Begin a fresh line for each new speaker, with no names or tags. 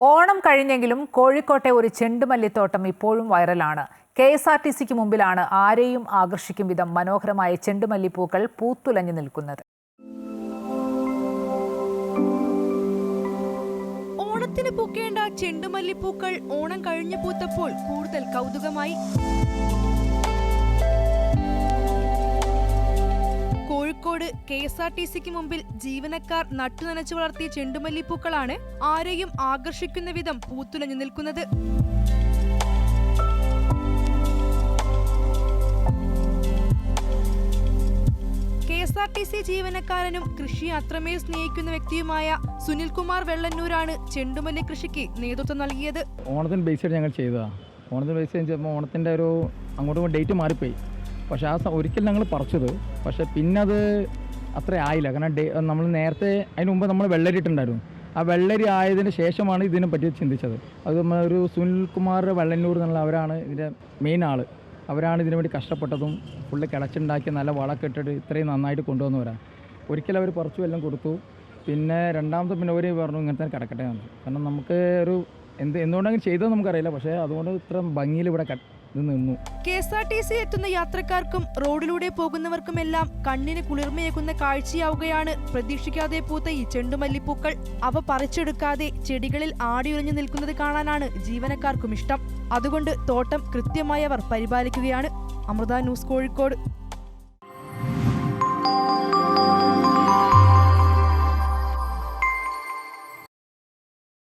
ഓണം കഴിഞ്ഞെങ്കിലും കോഴിക്കോട്ടെ ഒരു ചെണ്ടുമല്ലിത്തോട്ടം ഇപ്പോഴും വൈറലാണ്. KSRTCക്ക് മുമ്പിലാണ് ആരെയും ആകർഷിക്കും വിധം മനോഹരമായ ചെണ്ടുമല്ലിപ്പൂക്കൾ പൂത്തുലഞ്ഞു നിൽക്കുന്നത്.
ഓണത്തിന് പൂക്കേണ്ട ചെണ്ടുമല്ലിപ്പൂക്കൾ ഓണം കഴിഞ്ഞു പൂത്തപ്പോൾ കൂടുതൽ കൗതുകമായി. കോഴിക്കോട് KSRTCക്ക് മുമ്പിൽ ജീവനക്കാർ നട്ടുനനച്ചു വളർത്തിയ ചെണ്ടുമല്ലിപ്പൂക്കളാണ് ആരെയും ആകർഷിക്കുന്ന വിധം പൂത്തുലഞ്ഞു നിൽക്കുന്നത്. KSRTC ജീവനക്കാരനും കൃഷി അത്രമേൽ സ്നേഹിക്കുന്ന വ്യക്തിയുമായ സുനിൽകുമാർ വെള്ളന്നൂരാണ് ചെണ്ടുമല്ലി കൃഷിക്ക് നേതൃത്വം നൽകിയത്.
ഓണത്തിന് ബേസ് ചെയ്ത് ഞങ്ങൾ ചെയ്തതാണ്. ഓണത്തിന് ബേസ് ചെയ്യുമ്പോൾ ഓണത്തിൻ്റെ ഒരു അങ്ങോട്ടും ഡേറ്റ് മാറിപ്പോയി. പക്ഷേ ഒരിക്കൽ ഞങ്ങൾ പറിച്ചത്, പക്ഷേ പിന്നെ അത് അത്ര ആയില്ല. കാരണം നമ്മൾ നേരത്തെ അതിന് മുമ്പ് നമ്മൾ വെള്ളരി ഇട്ടുണ്ടായിരുന്നു. ആ വെള്ളരി ആയതിന് ശേഷമാണ് ഇതിനെ പറ്റി ചിന്തിച്ചത്. അത് ഒരു സുനിൽകുമാർ വെള്ളന്നൂർ എന്നുള്ള അവരാണ് ഇതിൻ്റെ മെയിൻ ആൾ. അവരാണ് ഇതിനു വേണ്ടി കഷ്ടപ്പെട്ടതും ഫുള്ള് കിളച്ചുണ്ടാക്കി നല്ല വളമൊക്കെ ഇട്ടിട്ട് ഇത്രയും നന്നായിട്ട് കൊണ്ടുവന്നവരാണ്. ഒരിക്കൽ അവർ പറിച്ചു എല്ലാം കൊടുത്തു. പിന്നെ രണ്ടാമത്തെ പിന്നെ അവർ പറഞ്ഞു ഇങ്ങനത്തെ കിടക്കട്ടെ എന്ന്. കാരണം നമുക്ക് ഒരു എന്തുകൊണ്ടെങ്കിലും ചെയ്തത് നമുക്കറിയില്ല, പക്ഷേ അതുകൊണ്ട് ഇത്ര ഭംഗിയിൽ ഇവിടെ നിന്നു.
KSRTC എത്തുന്ന യാത്രക്കാർക്കും റോഡിലൂടെ പോകുന്നവർക്കുമെല്ലാം കണ്ണിന് കുളിർമയേകുന്ന കാഴ്ചയാവുകയാണ് പ്രതീക്ഷിക്കാതെ പൂത്ത ഈ ചെണ്ടുമല്ലിപ്പൂക്കൾ. അവ പറിച്ചെടുക്കാതെ ചെടികളിൽ ആടിയുറഞ്ഞു നിൽക്കുന്നത് കാണാനാണ് ജീവനക്കാർക്കും ഇഷ്ടം. അതുകൊണ്ട് തോട്ടം കൃത്യമായി അവർ പരിപാലിക്കുകയാണ്. അമൃത ന്യൂസ്, കോഴിക്കോട്.